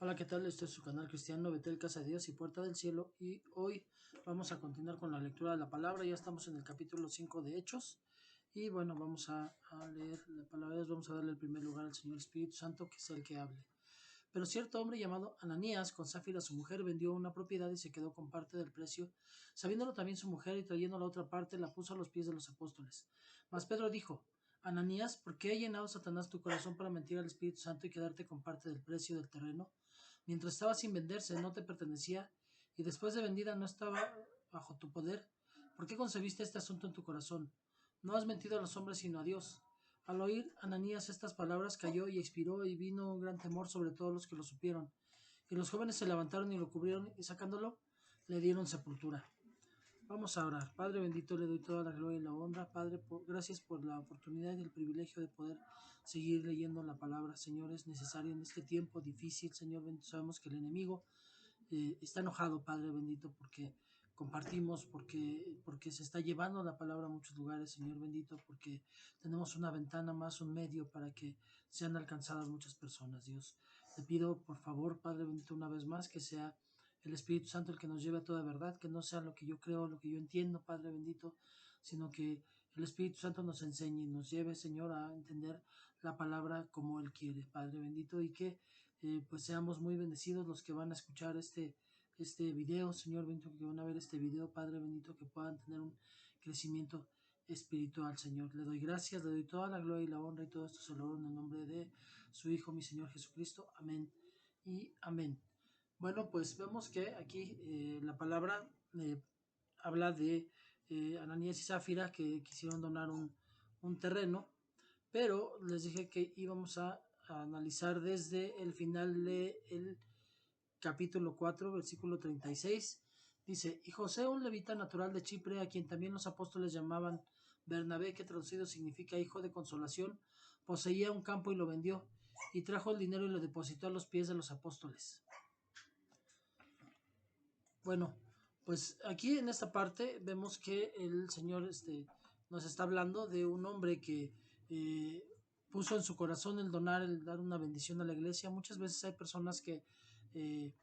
Hola, ¿qué tal? Este es su canal cristiano Betel, Casa de Dios y Puerta del Cielo. Y hoy vamos a continuar con la lectura de la palabra. Ya estamos en el capítulo 5 de Hechos. Y bueno, vamos a leer la palabra de Dios. Vamos a darle el primer lugar al Señor Espíritu Santo, que sea el que hable. Pero cierto hombre llamado Ananías, con Zafira su mujer, vendió una propiedad y se quedó con parte del precio. Sabiéndolo también su mujer y trayendo la otra parte, la puso a los pies de los apóstoles. Mas Pedro dijo: Ananías, ¿por qué ha llenado Satanás tu corazón para mentir al Espíritu Santo y quedarte con parte del precio del terreno? Mientras estaba sin venderse, no te pertenecía, y después de vendida no estaba bajo tu poder. ¿Por qué concebiste este asunto en tu corazón? No has mentido a los hombres sino a Dios. Al oír Ananías estas palabras, cayó y expiró, y vino un gran temor sobre todos los que lo supieron. Y los jóvenes se levantaron y lo cubrieron, y sacándolo, le dieron sepultura. Vamos a orar. Padre bendito, le doy toda la gloria y la honra. Padre, gracias por la oportunidad y el privilegio de poder seguir leyendo la palabra. Señor, es necesario en este tiempo difícil. Señor bendito, sabemos que el enemigo está enojado, Padre bendito, porque compartimos, porque se está llevando la palabra a muchos lugares, Señor bendito, porque tenemos una ventana más, un medio para que sean alcanzadas muchas personas, Dios. Te pido, por favor, Padre bendito, una vez más, que sea el Espíritu Santo el que nos lleve a toda verdad, que no sea lo que yo creo, lo que yo entiendo, Padre bendito, sino que el Espíritu Santo nos enseñe y nos lleve, Señor, a entender la palabra como Él quiere, Padre bendito, y que pues seamos muy bendecidos los que van a escuchar este video, Señor bendito, que van a ver este video, Padre bendito, que puedan tener un crecimiento espiritual, Señor. Le doy gracias, le doy toda la gloria y la honra, y todo esto se lo oro en el nombre de su Hijo, mi Señor Jesucristo. Amén y amén. Bueno, pues vemos que aquí la palabra habla de Ananías y Zafira, que quisieron donar un terreno, pero les dije que íbamos a analizar desde el final del capítulo 4, versículo 36. Dice: y José, un levita natural de Chipre, a quien también los apóstoles llamaban Bernabé, que traducido significa hijo de consolación, poseía un campo y lo vendió, y trajo el dinero y lo depositó a los pies de los apóstoles. Bueno, pues aquí en esta parte vemos que el Señor nos está hablando de un hombre que puso en su corazón el donar, el dar una bendición a la iglesia. Muchas veces hay personas que eh,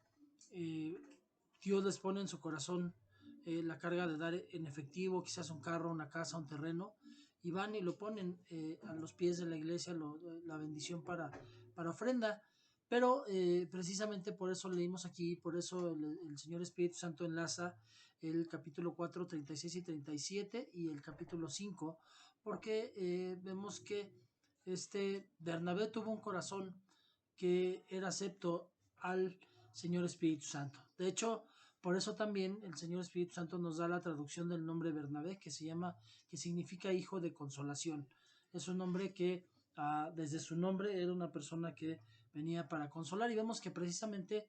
eh, Dios les pone en su corazón la carga de dar en efectivo, quizás un carro, una casa, un terreno, y van y lo ponen a los pies de la iglesia, la bendición para ofrenda. Pero precisamente por eso leímos aquí, por eso el Señor Espíritu Santo enlaza el capítulo 4, 36 y 37 y el capítulo 5, porque vemos que Bernabé tuvo un corazón que era acepto al Señor Espíritu Santo. De hecho, por eso también el Señor Espíritu Santo nos da la traducción del nombre Bernabé, que significa hijo de consolación. Es un nombre que desde su nombre era una persona que venía para consolar, y vemos que precisamente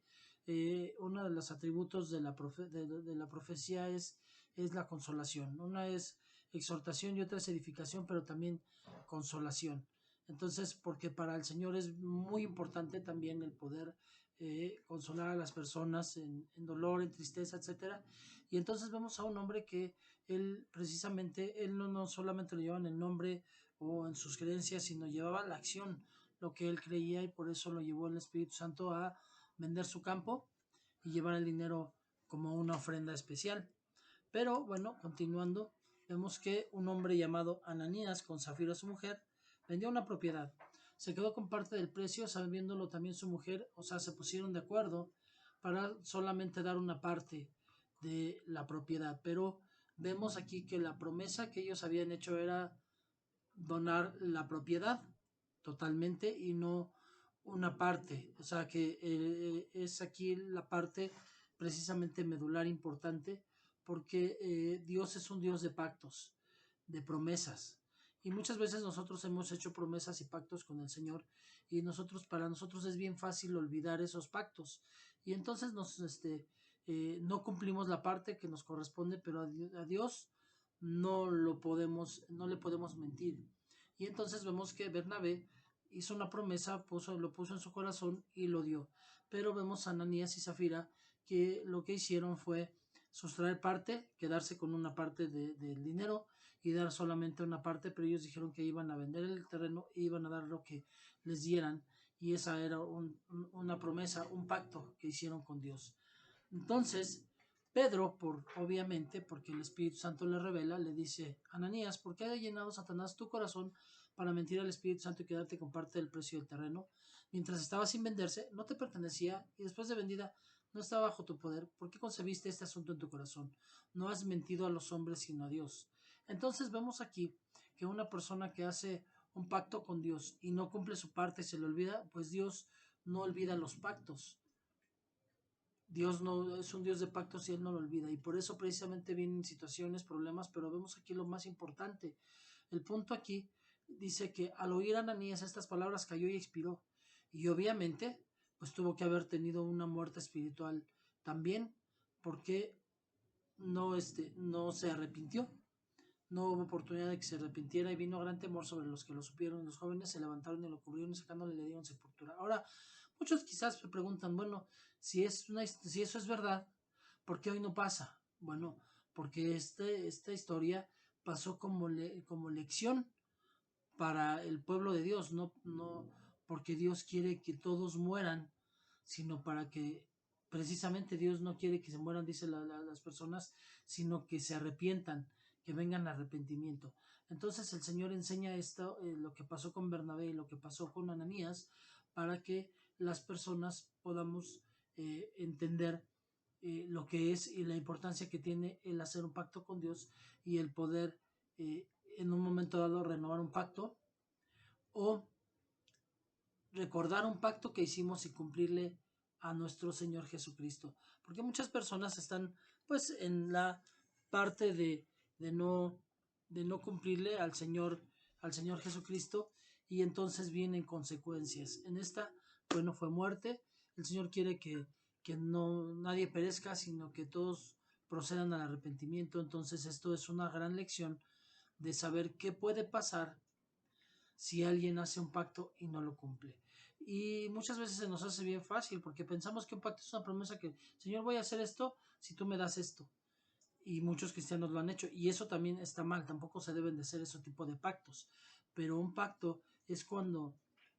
uno de los atributos de la profecía es la consolación. Una es exhortación y otra es edificación, pero también consolación. Entonces, porque para el Señor es muy importante también el poder consolar a las personas en dolor, en tristeza, etcétera. Y entonces vemos a un hombre que él precisamente, él no solamente lo llevaba en el nombre o en sus creencias, sino llevaba la acción, lo que él creía, y por eso lo llevó el Espíritu Santo a vender su campo y llevar el dinero como una ofrenda especial. Pero bueno, continuando, vemos que un hombre llamado Ananías, con Zafira su mujer, vendió una propiedad. Se quedó con parte del precio, sabiéndolo también su mujer, o sea, se pusieron de acuerdo para solamente dar una parte de la propiedad. Pero vemos aquí que la promesa que ellos habían hecho era donar la propiedad totalmente y no una parte. O sea que es aquí la parte precisamente medular importante, porque Dios es un Dios de pactos, de promesas. Y muchas veces nosotros hemos hecho promesas y pactos con el Señor, y para nosotros es bien fácil olvidar esos pactos. Y entonces no cumplimos la parte que nos corresponde, pero a Dios no le podemos mentir. Y entonces vemos que Bernabé hizo una promesa, lo puso en su corazón y lo dio. Pero vemos a Ananías y Zafira que lo que hicieron fue sustraer parte, quedarse con una parte del dinero y dar solamente una parte, pero ellos dijeron que iban a vender el terreno e iban a dar lo que les dieran. y esa era una promesa, un pacto que hicieron con Dios. Entonces, Pedro, obviamente, porque el Espíritu Santo le revela, le dice: Ananías, ¿por qué ha llenado Satanás tu corazón para mentir al Espíritu Santo y quedarte con parte del precio del terreno? Mientras estaba sin venderse, no te pertenecía, y después de vendida, no estaba bajo tu poder. ¿Por qué concebiste este asunto en tu corazón? No has mentido a los hombres, sino a Dios. Entonces vemos aquí que una persona que hace un pacto con Dios y no cumple su parte y se le olvida, pues Dios no olvida los pactos. Dios no es un Dios de pactos y Él no lo olvida. Y por eso precisamente vienen situaciones, problemas, pero vemos aquí lo más importante. El punto aquí dice que al oír a Ananías estas palabras cayó y expiró. Y obviamente, pues tuvo que haber tenido una muerte espiritual también, porque no se arrepintió. No hubo oportunidad de que se arrepintiera y vino gran temor sobre los que lo supieron. Los jóvenes se levantaron y lo cubrieron y sacándole le dieron sepultura. Ahora, muchos quizás se preguntan, bueno, si eso es verdad, ¿por qué hoy no pasa? Bueno, porque esta historia pasó como lección para el pueblo de Dios, no porque Dios quiere que todos mueran, sino para que precisamente Dios no quiere que se mueran, dice las personas, sino que se arrepientan, que vengan a arrepentimiento. Entonces el Señor enseña esto, lo que pasó con Bernabé y lo que pasó con Ananías, para que las personas podamos entender lo que es y la importancia que tiene el hacer un pacto con Dios y el poder en un momento dado renovar un pacto o recordar un pacto que hicimos y cumplirle a nuestro Señor Jesucristo. Porque muchas personas están pues en la parte de no, de no cumplirle al Señor Jesucristo y entonces vienen consecuencias. En esta, bueno, fue muerte. El Señor quiere que no nadie perezca, sino que todos procedan al arrepentimiento. Entonces esto es una gran lección de saber qué puede pasar si alguien hace un pacto y no lo cumple. Y muchas veces se nos hace bien fácil porque pensamos que un pacto es una promesa que, Señor, voy a hacer esto si tú me das esto. Y muchos cristianos lo han hecho y eso también está mal, tampoco se deben de hacer ese tipo de pactos. Pero un pacto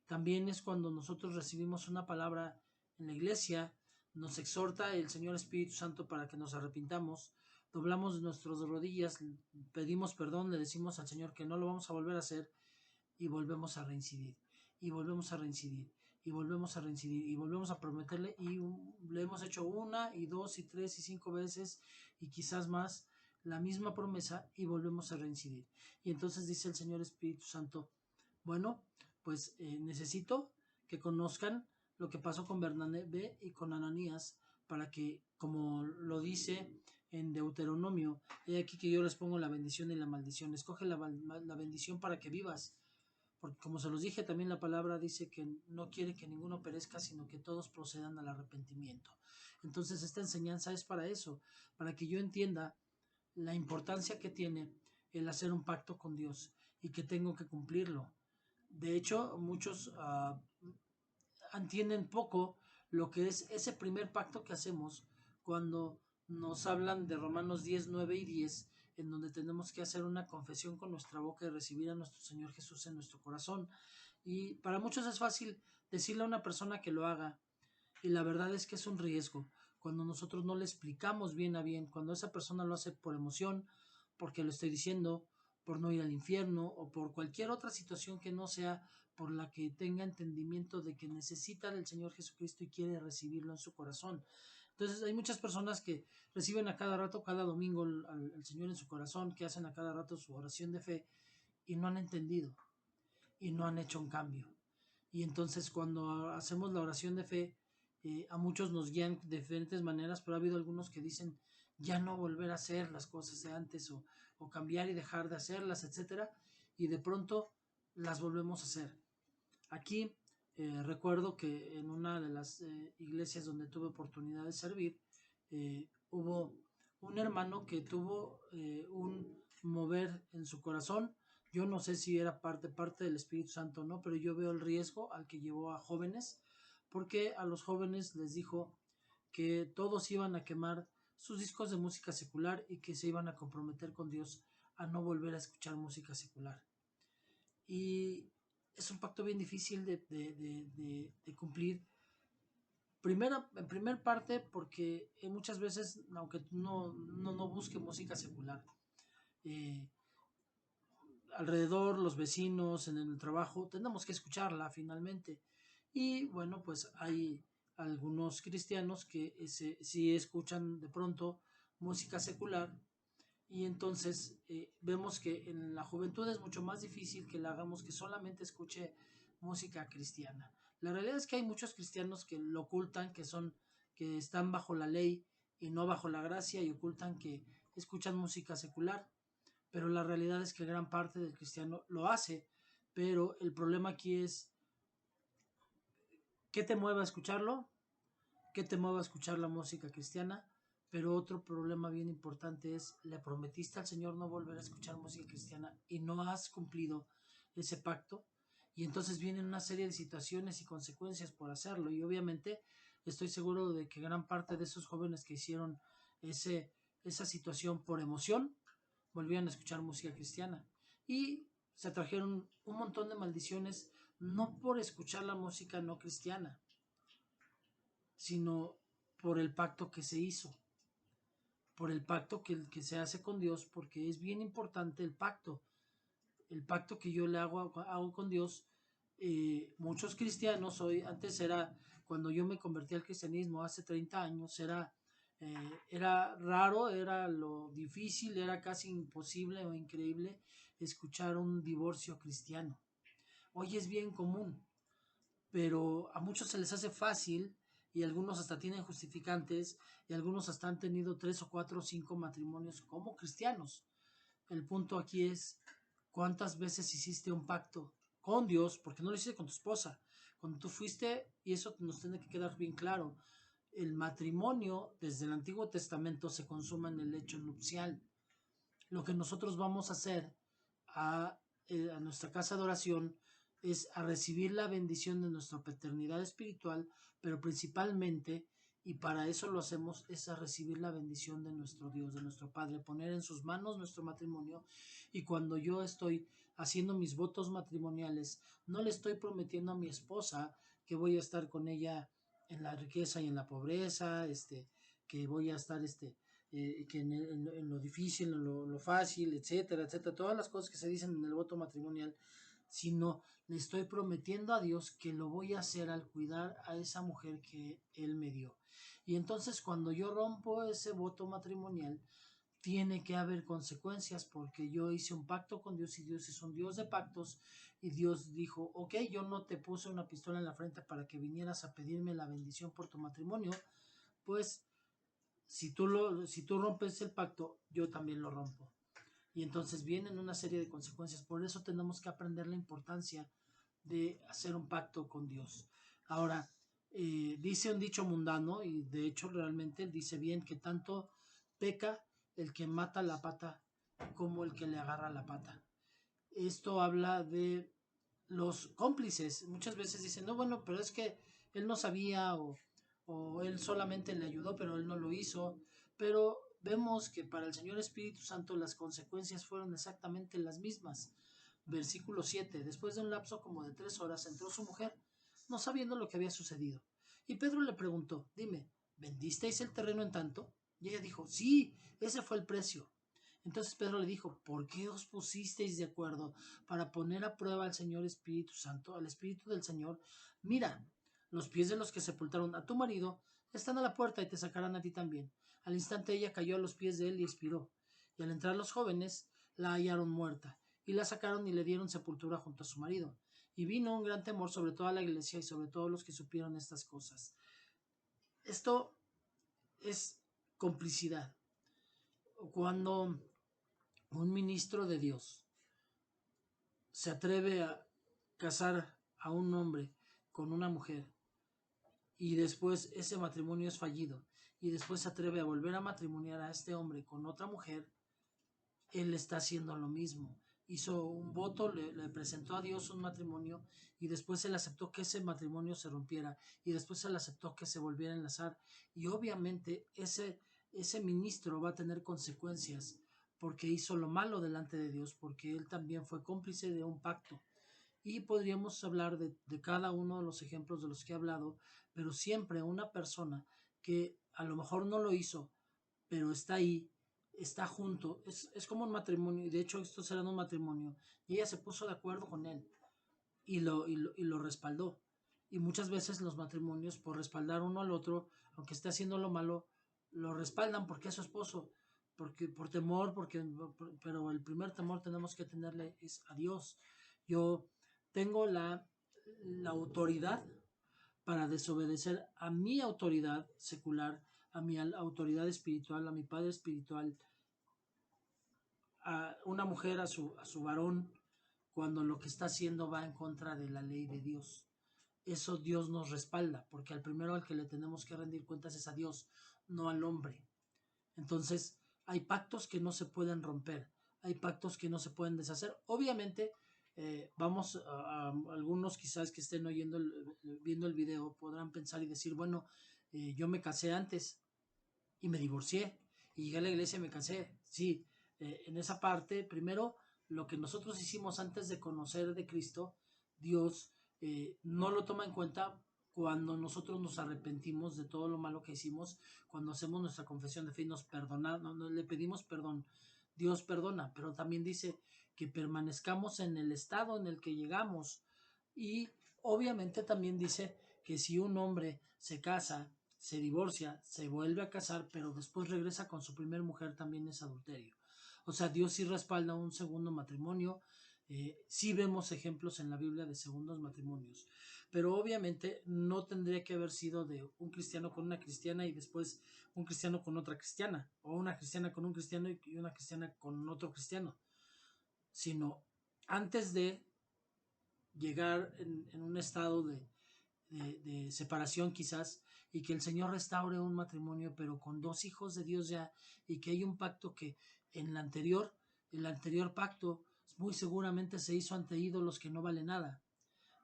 también es cuando nosotros recibimos una palabra en la iglesia, nos exhorta el Señor Espíritu Santo para que nos arrepintamos, doblamos nuestras rodillas, pedimos perdón, le decimos al Señor que no lo vamos a volver a hacer y volvemos a reincidir y volvemos a reincidir y volvemos a reincidir y volvemos a prometerle y le hemos hecho una y dos y tres y cinco veces y quizás más la misma promesa y volvemos a reincidir. Y entonces dice el Señor Espíritu Santo, bueno, pues necesito que conozcan lo que pasó con Bernabé y con Ananías para que, como lo dice en Deuteronomio, he aquí que yo les pongo la bendición y la maldición. Escoge la bendición para que vivas, porque como se los dije, también la palabra dice que no quiere que ninguno perezca, sino que todos procedan al arrepentimiento. Entonces esta enseñanza es para eso, para que yo entienda la importancia que tiene el hacer un pacto con Dios y que tengo que cumplirlo. De hecho, muchos entienden poco lo que es ese primer pacto que hacemos cuando nos hablan de Romanos 10, 9 y 10, en donde tenemos que hacer una confesión con nuestra boca y recibir a nuestro Señor Jesús en nuestro corazón. Y para muchos es fácil decirle a una persona que lo haga, y la verdad es que es un riesgo. Cuando nosotros no le explicamos bien a bien, cuando esa persona lo hace por emoción, porque lo estoy diciendo, por no ir al infierno o por cualquier otra situación que no sea por la que tenga entendimiento de que necesita del Señor Jesucristo y quiere recibirlo en su corazón. Entonces hay muchas personas que reciben a cada rato, cada domingo al Señor en su corazón, que hacen a cada rato su oración de fe y no han entendido y no han hecho un cambio. Y entonces cuando hacemos la oración de fe, a muchos nos guían de diferentes maneras, pero ha habido algunos que dicen ya no volver a hacer las cosas de antes o cambiar y dejar de hacerlas, etcétera, y de pronto las volvemos a hacer. Aquí recuerdo que en una de las iglesias donde tuve oportunidad de servir, hubo un hermano que tuvo un mover en su corazón. Yo no sé si era parte del Espíritu Santo o no, pero yo veo el riesgo al que llevó a jóvenes, porque a los jóvenes les dijo que todos iban a quemar sus discos de música secular y que se iban a comprometer con Dios a no volver a escuchar música secular. Y es un pacto bien difícil de cumplir. En primer parte, porque muchas veces, aunque no busque música secular, eh, alrededor, los vecinos, en el trabajo, tenemos que escucharla finalmente. Y bueno, pues hay algunos cristianos que sí escuchan de pronto música secular y entonces vemos que en la juventud es mucho más difícil que le hagamos que solamente escuche música cristiana. La realidad es que hay muchos cristianos que lo ocultan, que están bajo la ley y no bajo la gracia y ocultan que escuchan música secular, pero la realidad es que gran parte del cristiano lo hace, pero el problema aquí es qué te mueve a escucharlo, qué te mueve a escuchar la música cristiana, pero otro problema bien importante es, le prometiste al Señor no volver a escuchar música cristiana y no has cumplido ese pacto, y entonces vienen una serie de situaciones y consecuencias por hacerlo, y obviamente estoy seguro de que gran parte de esos jóvenes que hicieron esa situación por emoción, volvieron a escuchar música cristiana, y se trajeron un montón de maldiciones, no por escuchar la música no cristiana, sino por el pacto que se hizo, por el pacto que se hace con Dios, porque es bien importante el pacto que yo le hago con Dios. Muchos cristianos hoy, antes era, cuando yo me convertí al cristianismo hace 30 años, era raro, era lo difícil, era casi imposible o increíble escuchar un divorcio cristiano. Hoy es bien común, pero a muchos se les hace fácil y algunos hasta tienen justificantes y algunos hasta han tenido 3 o 4 o 5 matrimonios como cristianos. El punto aquí es cuántas veces hiciste un pacto con Dios, porque no lo hiciste con tu esposa. Cuando tú fuiste, y eso nos tiene que quedar bien claro, el matrimonio desde el Antiguo Testamento se consuma en el hecho nupcial. Lo que nosotros vamos a hacer a nuestra casa de oración es a recibir la bendición de nuestra paternidad espiritual, pero principalmente, y para eso lo hacemos, es a recibir la bendición de nuestro Dios, de nuestro Padre, poner en sus manos nuestro matrimonio. Y cuando yo estoy haciendo mis votos matrimoniales, no le estoy prometiendo a mi esposa que voy a estar con ella en la riqueza y en la pobreza, que voy a estar que en lo difícil, en lo fácil, etcétera, etcétera, todas las cosas que se dicen en el voto matrimonial, sino le estoy prometiendo a Dios que lo voy a hacer al cuidar a esa mujer que Él me dio. Y entonces cuando yo rompo ese voto matrimonial, tiene que haber consecuencias porque yo hice un pacto con Dios y Dios es un Dios de pactos y Dios dijo, ok, yo no te puse una pistola en la frente para que vinieras a pedirme la bendición por tu matrimonio, pues si tú rompes el pacto, yo también lo rompo. Y entonces vienen una serie de consecuencias. Por eso tenemos que aprender la importancia de hacer un pacto con Dios. Ahora, dice un dicho mundano, y de hecho realmente él dice bien, que tanto peca el que mata la pata como el que le agarra la pata. Esto habla de los cómplices. Muchas veces dicen, no, bueno, pero es que él no sabía o él solamente le ayudó, pero él no lo hizo. Pero vemos que para el Señor Espíritu Santo las consecuencias fueron exactamente las mismas. Versículo 7. Después de un lapso como de 3 horas entró su mujer, no sabiendo lo que había sucedido. Y Pedro le preguntó, dime, ¿vendisteis el terreno en tanto? Y ella dijo, sí, ese fue el precio. Entonces Pedro le dijo, ¿por qué os pusisteis de acuerdo para poner a prueba al Señor Espíritu Santo, al Espíritu del Señor? Mira, los pies de los que sepultaron a tu marido están a la puerta y te sacarán a ti también. Al instante ella cayó a los pies de él y expiró. Y al entrar los jóvenes, la hallaron muerta, y la sacaron y le dieron sepultura junto a su marido. Y vino un gran temor sobre toda la iglesia y sobre todos los que supieron estas cosas. Esto es complicidad. Cuando un ministro de Dios se atreve a casar a un hombre con una mujer y después ese matrimonio es fallido y después se atreve a volver a matrimoniar a este hombre con otra mujer, él está haciendo lo mismo. Hizo un voto, le presentó a Dios un matrimonio y después él aceptó que ese matrimonio se rompiera y después él aceptó que se volviera a enlazar y obviamente ese ministro va a tener consecuencias porque hizo lo malo delante de Dios, porque él también fue cómplice de un pacto. Y podríamos hablar de cada uno de los ejemplos de los que he hablado, pero siempre una persona que a lo mejor no lo hizo, pero está ahí, está junto, es como un matrimonio, y de hecho esto será un matrimonio, y ella se puso de acuerdo con él y lo respaldó. Y muchas veces los matrimonios, por respaldar uno al otro, aunque esté haciendo lo malo, lo respaldan porque es su esposo, porque por temor, pero el primer temor tenemos que tenerle es a Dios. Yo tengo la autoridad para desobedecer a mi autoridad secular, a mi autoridad espiritual, a mi padre espiritual, a una mujer, a su varón, cuando lo que está haciendo va en contra de la ley de Dios. Eso Dios nos respalda, porque al primero al que le tenemos que rendir cuentas es a Dios, no al hombre. Entonces, hay pactos que no se pueden romper, hay pactos que no se pueden deshacer. Obviamente, vamos a algunos quizás que estén viendo el video podrán pensar y decir, bueno, yo me casé antes y me divorcié y llegué a la iglesia y me casé. Sí, en esa parte, primero, lo que nosotros hicimos antes de conocer de Cristo, Dios no lo toma en cuenta cuando nosotros nos arrepentimos de todo lo malo que hicimos, cuando hacemos nuestra confesión de fe y nos perdona, no le pedimos perdón. Dios perdona, pero también dice que permanezcamos en el estado en el que llegamos. Y obviamente también dice que si un hombre se casa, se divorcia, se vuelve a casar, pero después regresa con su primer mujer, también es adulterio. O sea, Dios sí respalda un segundo matrimonio. Sí vemos ejemplos en la Biblia de segundos matrimonios, pero obviamente no tendría que haber sido de un cristiano con una cristiana y después un cristiano con otra cristiana, o una cristiana con un cristiano y una cristiana con otro cristiano, sino antes de llegar en un estado de separación quizás, y que el Señor restaure un matrimonio, pero con dos hijos de Dios ya, y que hay un pacto que en el anterior pacto muy seguramente se hizo ante ídolos que no vale nada,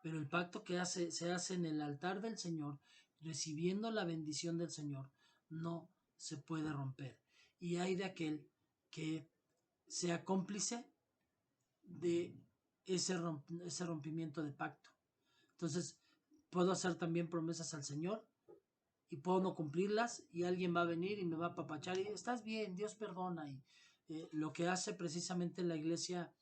pero el pacto que se hace en el altar del Señor, recibiendo la bendición del Señor, no se puede romper. Y hay de aquel que sea cómplice de ese rompimiento de pacto. Entonces, puedo hacer también promesas al Señor y puedo no cumplirlas y alguien va a venir y me va a apapachar y estás bien, Dios perdona. Y lo que hace precisamente la iglesia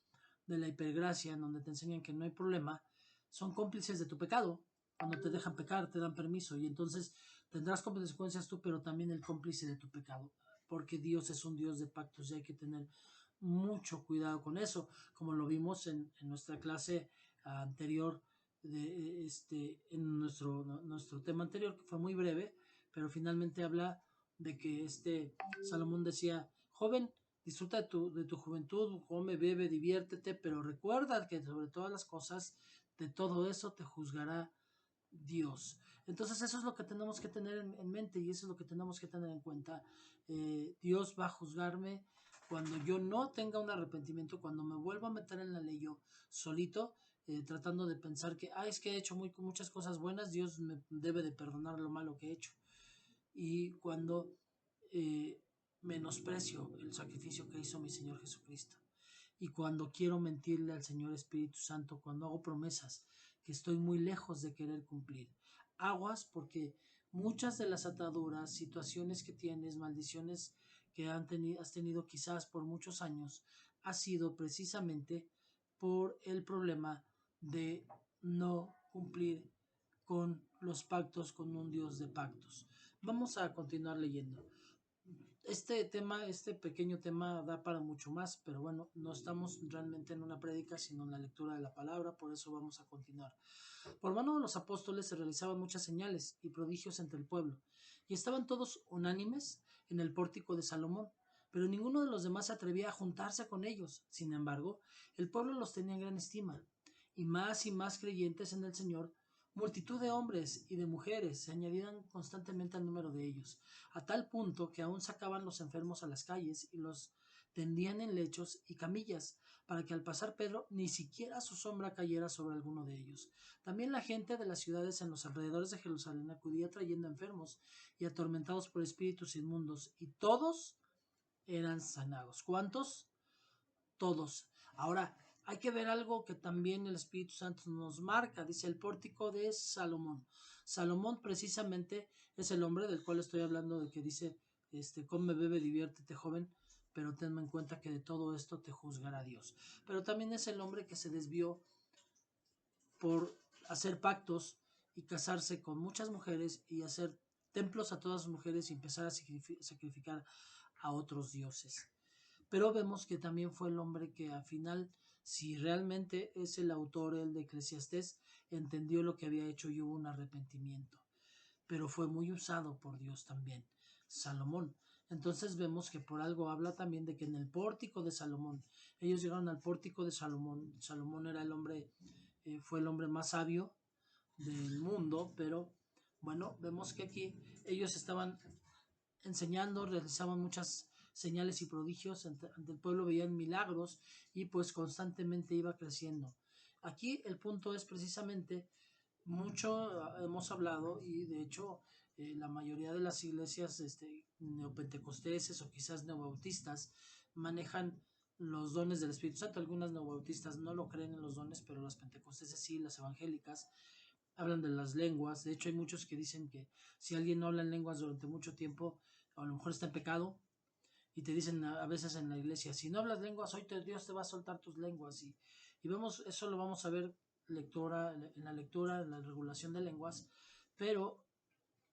de la hipergracia, en donde te enseñan que no hay problema, son cómplices de tu pecado. Cuando te dejan pecar, te dan permiso y entonces tendrás consecuencias tú, pero también el cómplice de tu pecado, porque Dios es un Dios de pactos y hay que tener mucho cuidado con eso, como lo vimos en nuestra clase anterior, en nuestro tema anterior, que fue muy breve, pero finalmente habla de que Salomón decía, joven, disfruta de tu juventud, come, bebe, diviértete, pero recuerda que sobre todas las cosas, de todo eso te juzgará Dios. Entonces eso es lo que tenemos que tener en mente y eso es lo que tenemos que tener en cuenta. Dios va a juzgarme cuando yo no tenga un arrepentimiento, cuando me vuelva a meter en la ley yo solito, tratando de pensar que, es que he hecho muchas cosas buenas, Dios me debe de perdonar lo malo que he hecho. Y cuando eh, menosprecio el sacrificio que hizo mi Señor Jesucristo. Y cuando quiero mentirle al Señor Espíritu Santo, cuando hago promesas que estoy muy lejos de querer cumplir. Aguas, porque muchas de las ataduras, situaciones que tienes, maldiciones que has tenido quizás por muchos años, ha sido precisamente por el problema de no cumplir con los pactos con un Dios de pactos. Vamos a continuar leyendo. Este pequeño tema da para mucho más, pero bueno, no estamos realmente en una prédica, sino en la lectura de la palabra, por eso vamos a continuar. Por mano de los apóstoles se realizaban muchas señales y prodigios entre el pueblo, y estaban todos unánimes en el pórtico de Salomón, pero ninguno de los demás se atrevía a juntarse con ellos. Sin embargo, el pueblo los tenía en gran estima, y más creyentes en el Señor, multitud de hombres y de mujeres se añadían constantemente al número de ellos, a tal punto que aún sacaban los enfermos a las calles y los tendían en lechos y camillas, para que al pasar Pedro ni siquiera su sombra cayera sobre alguno de ellos. También la gente de las ciudades en los alrededores de Jerusalén acudía trayendo enfermos y atormentados por espíritus inmundos, y todos eran sanados. ¿Cuántos? Todos. Ahora, hay que ver algo que también el Espíritu Santo nos marca. Dice el pórtico de Salomón. Salomón precisamente es el hombre del cual estoy hablando, de que dice, come, bebe, diviértete, joven, pero tenme en cuenta que de todo esto te juzgará Dios. Pero también es el hombre que se desvió por hacer pactos y casarse con muchas mujeres y hacer templos a todas las mujeres y empezar a sacrificar a otros dioses. Pero vemos que también fue el hombre que al final, si realmente es el autor, el de Eclesiastés, entendió lo que había hecho y hubo un arrepentimiento. Pero fue muy usado por Dios también, Salomón. Entonces vemos que por algo habla también de que en el pórtico de Salomón, ellos llegaron al pórtico de Salomón. Salomón era el hombre, fue el hombre más sabio del mundo, pero bueno, vemos que aquí ellos estaban enseñando, realizaban muchas señales y prodigios ante el pueblo, veían milagros y pues constantemente iba creciendo. Aquí el punto es precisamente, mucho hemos hablado y de hecho la mayoría de las iglesias neopentecosteses o quizás neobautistas manejan los dones del Espíritu Santo. Algunas neobautistas no lo creen en los dones, pero las pentecosteses sí, las evangélicas hablan de las lenguas. De hecho, hay muchos que dicen que si alguien no habla en lenguas durante mucho tiempo, a lo mejor está en pecado. Y te dicen a veces en la iglesia, si no hablas lenguas, hoy Dios te va a soltar tus lenguas. Y vemos, eso lo vamos a ver en la lectura, en la regulación de lenguas. Pero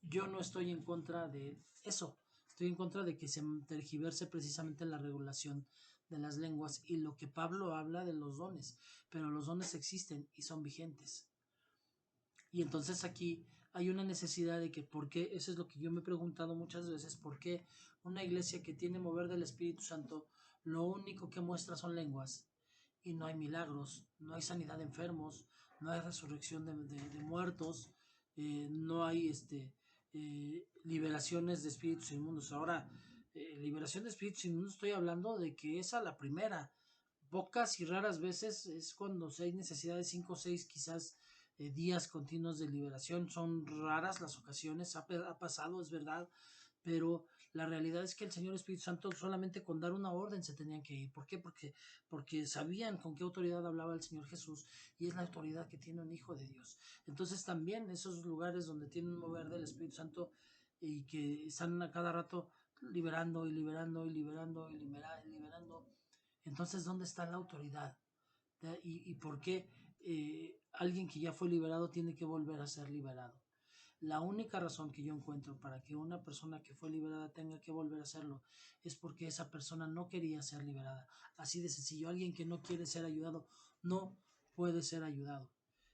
yo no estoy en contra de eso. Estoy en contra de que se tergiverse precisamente la regulación de las lenguas y lo que Pablo habla de los dones. Pero los dones existen y son vigentes. Y entonces aquí hay una necesidad de que, ¿por qué? Eso es lo que yo me he preguntado muchas veces, ¿por qué una iglesia que tiene mover del Espíritu Santo, lo único que muestra son lenguas y no hay milagros, no hay sanidad de enfermos, no hay resurrección de muertos, no hay liberaciones de espíritus inmundos? Ahora, liberación de espíritus inmundos, estoy hablando de que esa la primera. Pocas y raras veces es cuando hay necesidad de 5 o 6 quizás días continuos de liberación. Son raras las ocasiones, ha pasado, es verdad, pero la realidad es que el Señor Espíritu Santo solamente con dar una orden se tenían que ir. ¿Por qué? Porque sabían con qué autoridad hablaba el Señor Jesús y es la autoridad que tiene un Hijo de Dios. Entonces también esos lugares donde tienen un mover del Espíritu Santo y que están a cada rato liberando y liberando y liberando y liberando, entonces ¿dónde está la autoridad? ¿Y por qué alguien que ya fue liberado tiene que volver a ser liberado? La única razón que yo encuentro para que una persona que fue liberada tenga que volver a hacerlo es porque esa persona no quería ser liberada. Así de sencillo. Alguien que no quiere ser ayudado no puede ser ayudado.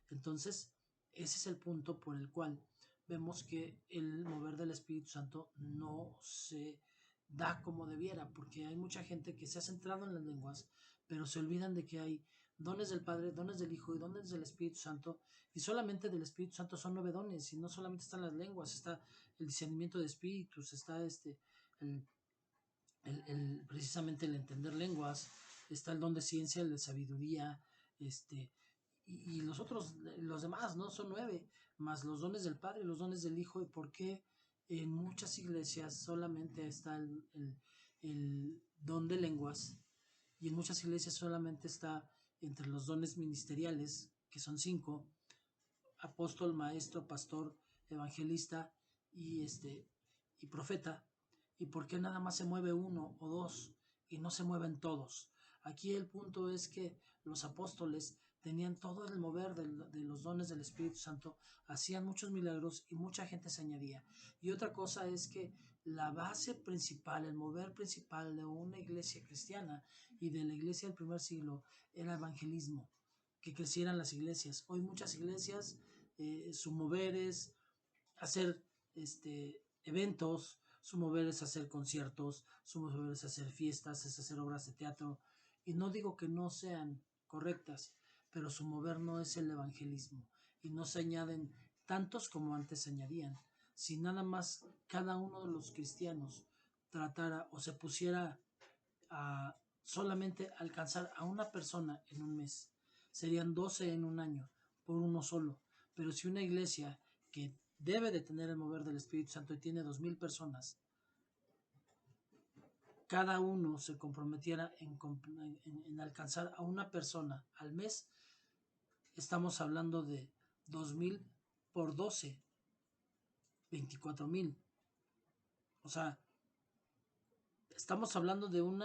Entonces, ese es el punto por el cual vemos que el mover del Espíritu Santo no se da como debiera, porque hay mucha gente que se ha centrado en las lenguas, pero se olvidan de que hay dones del Padre, dones del Hijo y dones del Espíritu Santo, y solamente del Espíritu Santo son 9 dones, y no solamente están las lenguas, está el discernimiento de espíritus, está el, precisamente el entender lenguas, está el don de ciencia, el de sabiduría, y los otros, los demás, ¿no? Son 9, más los dones del Padre, los dones del Hijo. ¿Y por qué en muchas iglesias solamente está el don de lenguas? Y en muchas iglesias solamente está entre los dones ministeriales, que son 5: apóstol, maestro, pastor, evangelista y profeta. ¿Y por qué nada más se mueve uno o dos y no se mueven todos? Aquí el punto es que los apóstoles tenían todo el mover de los dones del Espíritu Santo, hacían muchos milagros y mucha gente se añadía. Y otra cosa es que la base principal, el mover principal de una iglesia cristiana y de la iglesia del primer siglo era evangelismo, que crecieran las iglesias. Hoy muchas iglesias, su mover es hacer eventos, su mover es hacer conciertos, su mover es hacer fiestas, es hacer obras de teatro. Y no digo que no sean correctas, pero su mover no es el evangelismo. Y no se añaden tantos como antes se añadían. Si nada más cada uno de los cristianos tratara o se pusiera a solamente alcanzar a una persona en un mes, serían 12 en un año por uno solo. Pero si una iglesia que debe de tener el mover del Espíritu Santo y tiene 2000 personas, cada uno se comprometiera en alcanzar a una persona al mes, estamos hablando de 2,000 por 12, 24,000. O sea, estamos hablando de un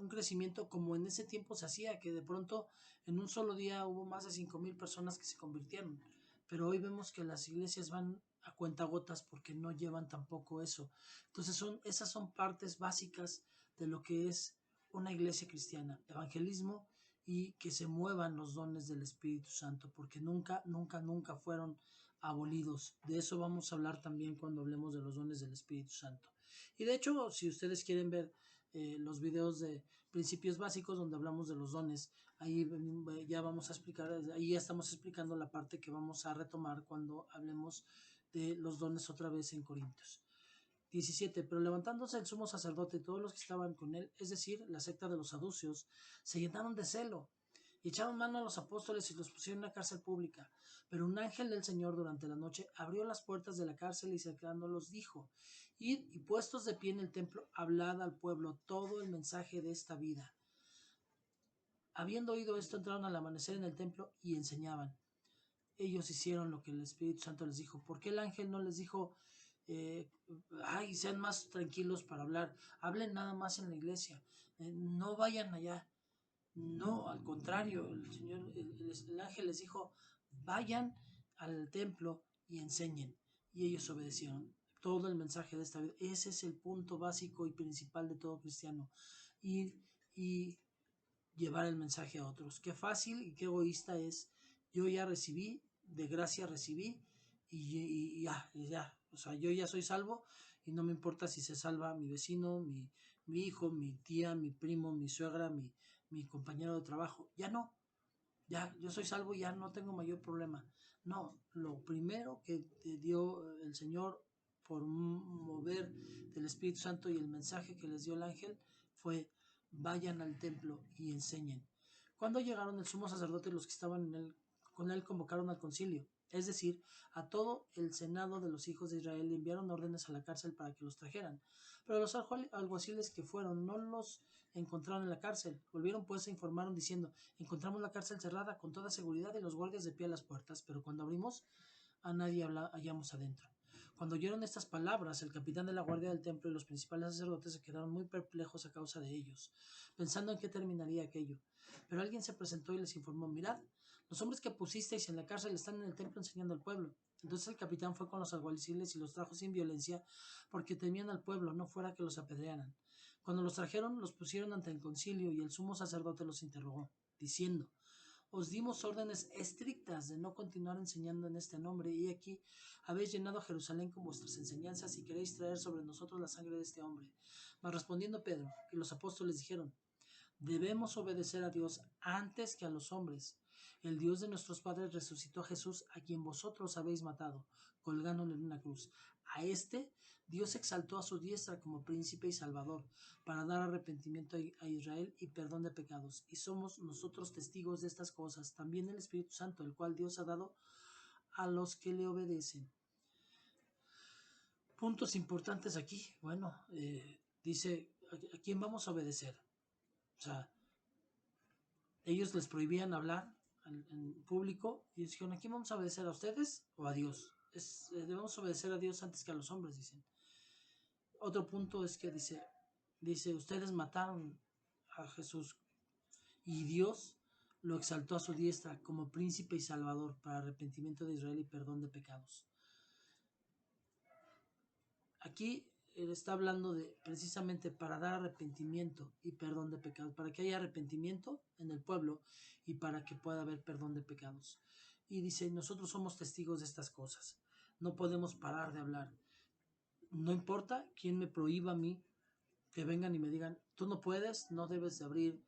crecimiento como en ese tiempo se hacía, que de pronto en un solo día hubo más de 5,000 personas que se convirtieron. Pero hoy vemos que las iglesias van a cuentagotas porque no llevan tampoco eso. Entonces esas son partes básicas de lo que es una iglesia cristiana, evangelismo y que se muevan los dones del Espíritu Santo, porque nunca, nunca, nunca fueron abolidos. De eso vamos a hablar también cuando hablemos de los dones del Espíritu Santo. Y de hecho, si ustedes quieren ver los videos de principios básicos donde hablamos de los dones, ahí ya vamos a explicar, ahí ya estamos explicando la parte que vamos a retomar cuando hablemos de los dones otra vez en Corintios. 17. Pero levantándose el sumo sacerdote y todos los que estaban con él, es decir, la secta de los saduceos, se llenaron de celo y echaron mano a los apóstoles y los pusieron en la cárcel pública. Pero un ángel del Señor durante la noche abrió las puertas de la cárcel y cerrándolos dijo: Id y puestos de pie en el templo, hablad al pueblo todo el mensaje de esta vida. Habiendo oído esto, entraron al amanecer en el templo y enseñaban. Ellos hicieron lo que el Espíritu Santo les dijo. ¿Por qué el ángel no les dijo, sean más tranquilos para hablar, hablen nada más en la iglesia, no vayan allá? No, al contrario, el ángel les dijo, vayan al templo y enseñen. Y ellos obedecieron todo el mensaje de esta vida. Ese es el punto básico y principal de todo cristiano. Ir y llevar el mensaje a otros. Qué fácil y qué egoísta es. Yo ya recibí, de gracia recibí, y ya. O sea, yo ya soy salvo y no me importa si se salva mi vecino, mi hijo, mi tía, mi primo, mi suegra, mi compañero de trabajo. Ya no. Ya, yo soy salvo y ya no tengo mayor problema. No, lo primero que te dio el Señor por mover del Espíritu Santo y el mensaje que les dio el ángel fue: vayan al templo y enseñen. Cuando llegaron el sumo sacerdote y los que estaban con él convocaron al concilio, es decir, a todo el senado de los hijos de Israel, y enviaron órdenes a la cárcel para que los trajeran. Pero los alguaciles que fueron no los encontraron en la cárcel. Volvieron pues e informaron diciendo: encontramos la cárcel cerrada con toda seguridad y los guardias de pie a las puertas, pero cuando abrimos a nadie hallamos adentro. Cuando oyeron estas palabras, el capitán de la guardia del templo y los principales sacerdotes se quedaron muy perplejos a causa de ellos, pensando en qué terminaría aquello. Pero alguien se presentó y les informó: mirad, los hombres que pusisteis en la cárcel están en el templo enseñando al pueblo. Entonces el capitán fue con los alguaciles y los trajo sin violencia, porque temían al pueblo, no fuera que los apedrearan. Cuando los trajeron, los pusieron ante el concilio, y el sumo sacerdote los interrogó, diciendo: os dimos órdenes estrictas de no continuar enseñando en este nombre, y aquí habéis llenado Jerusalén con vuestras enseñanzas y queréis traer sobre nosotros la sangre de este hombre. Mas respondiendo Pedro y los apóstoles dijeron: debemos obedecer a Dios antes que a los hombres. El Dios de nuestros padres resucitó a Jesús, a quien vosotros habéis matado, colgándolo en una cruz. A este Dios exaltó a su diestra como príncipe y salvador, para dar arrepentimiento a Israel y perdón de pecados. Y somos nosotros testigos de estas cosas, también el Espíritu Santo, el cual Dios ha dado a los que le obedecen. Puntos importantes aquí. Bueno, dice, ¿a quién vamos a obedecer? O sea, ellos les prohibían hablar en público y dijeron: ¿a quién vamos a obedecer? ¿A ustedes o a Dios? Debemos obedecer a Dios antes que a los hombres, dicen. Otro punto es que dice, ustedes mataron a Jesús y Dios lo exaltó a su diestra como príncipe y salvador para arrepentimiento de Israel y perdón de pecados. Aquí él está hablando de precisamente para dar arrepentimiento y perdón de pecados, para que haya arrepentimiento en el pueblo y para que pueda haber perdón de pecados. Y dice: nosotros somos testigos de estas cosas, no podemos parar de hablar. No importa quién me prohíba a mí que vengan y me digan: tú no puedes, no debes de abrir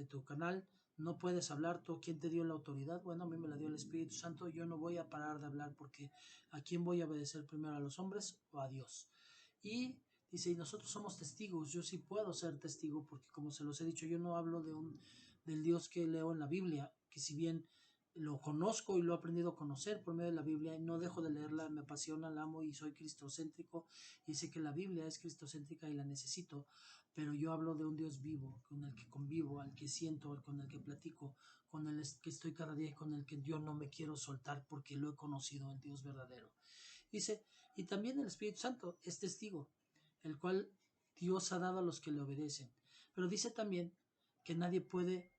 tu canal, no puedes hablar. ¿Tú quién te dio la autoridad? Bueno, a mí me la dio el Espíritu Santo. Yo no voy a parar de hablar, porque ¿a quién voy a obedecer primero? ¿A los hombres o a Dios? Y dice: y nosotros somos testigos. Yo sí puedo ser testigo, porque como se los he dicho, yo no hablo del Dios que leo en la Biblia, que si bien lo conozco y lo he aprendido a conocer por medio de la Biblia y no dejo de leerla, me apasiona, la amo y soy cristocéntrico y sé que la Biblia es cristocéntrica y la necesito, pero yo hablo de un Dios vivo, con el que convivo, al que siento, con el que platico, con el que estoy cada día y con el que yo no me quiero soltar porque lo he conocido, el Dios verdadero. Dice, y también el Espíritu Santo es testigo, el cual Dios ha dado a los que le obedecen. Pero dice también que nadie puede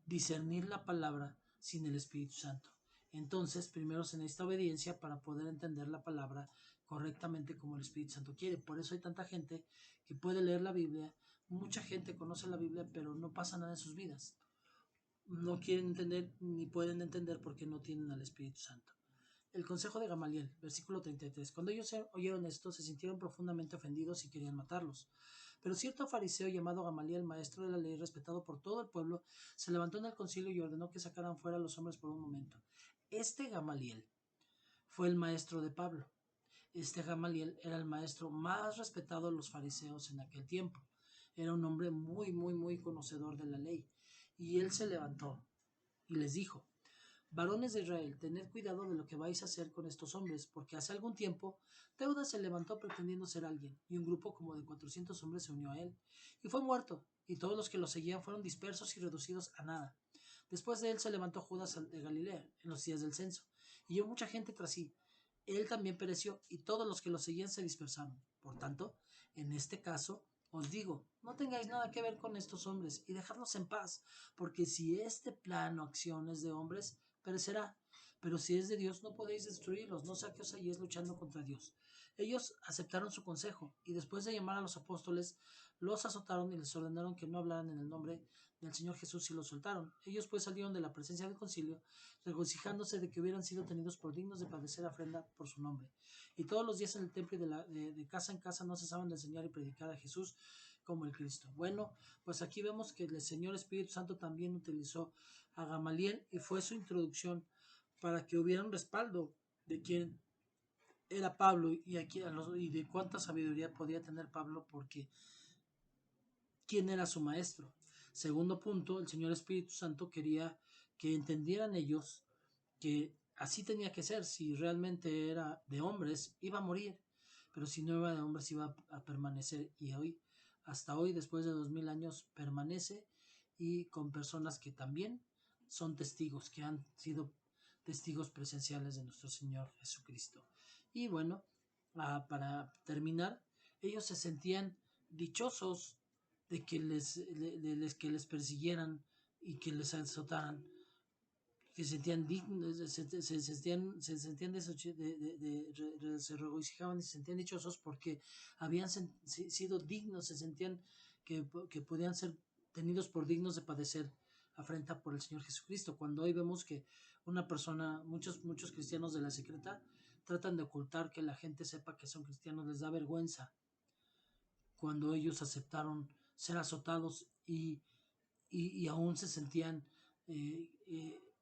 discernir la palabra sin el Espíritu Santo. Entonces, primero se necesita obediencia para poder entender la palabra correctamente como el Espíritu Santo quiere. Por eso hay tanta gente que puede leer la Biblia, mucha gente conoce la Biblia, pero no pasa nada en sus vidas. No quieren entender ni pueden entender porque no tienen al Espíritu Santo. El consejo de Gamaliel, versículo 33. Cuando ellos oyeron esto, se sintieron profundamente ofendidos y querían matarlos. Pero cierto fariseo llamado Gamaliel, maestro de la ley, respetado por todo el pueblo, se levantó en el concilio y ordenó que sacaran fuera a los hombres por un momento. Este Gamaliel fue el maestro de Pablo. Este Gamaliel era el maestro más respetado de los fariseos en aquel tiempo. Era un hombre muy conocedor de la ley. Y él se levantó y les dijo: varones de Israel, tened cuidado de lo que vais a hacer con estos hombres, porque hace algún tiempo Teudas se levantó pretendiendo ser alguien, y un grupo como de 400 hombres se unió a él, y fue muerto, y todos los que lo seguían fueron dispersos y reducidos a nada. Después de él se levantó Judas de Galilea, en los días del censo, y llevó mucha gente tras sí. Él también pereció, y todos los que lo seguían se dispersaron. Por tanto, en este caso, os digo, no tengáis nada que ver con estos hombres, y dejadlos en paz, porque si este plan o acción es de hombres, perecerá. Pero si es de Dios, no podéis destruirlos, no sea que os halléis luchando contra Dios. Ellos aceptaron su consejo, y después de llamar a los apóstoles, los azotaron y les ordenaron que no hablaran en el nombre del Señor Jesús y los soltaron. Ellos pues salieron de la presencia del concilio, regocijándose de que hubieran sido tenidos por dignos de padecer afrenta por su nombre. Y todos los días en el templo y de casa en casa no cesaban de enseñar y predicar a Jesús como el Cristo. Bueno, pues aquí vemos que el Señor Espíritu Santo también utilizó a Gamaliel y fue su introducción para que hubiera un respaldo de quién era Pablo y de cuánta sabiduría podía tener Pablo, porque quién era su maestro. Segundo punto, el Señor Espíritu Santo quería que entendieran ellos que así tenía que ser. Si realmente era de hombres, iba a morir, pero si no era de hombres, iba a permanecer. Y hoy, hasta hoy, después de 2000 años, permanece, y con personas que también son testigos, que han sido testigos presenciales de nuestro Señor Jesucristo. Y bueno, para terminar, ellos se sentían dichosos de que que les persiguieran y que les azotaran, que se sentían dignos, se regocijaban y se sentían dichosos porque habían sido dignos, se sentían que podían ser tenidos por dignos de padecer afrenta por el Señor Jesucristo. Cuando hoy vemos que una persona, muchos cristianos de la secreta tratan de ocultar que la gente sepa que son cristianos, les da vergüenza cuando ellos aceptaron ser azotados y aún se sentían eh, eh,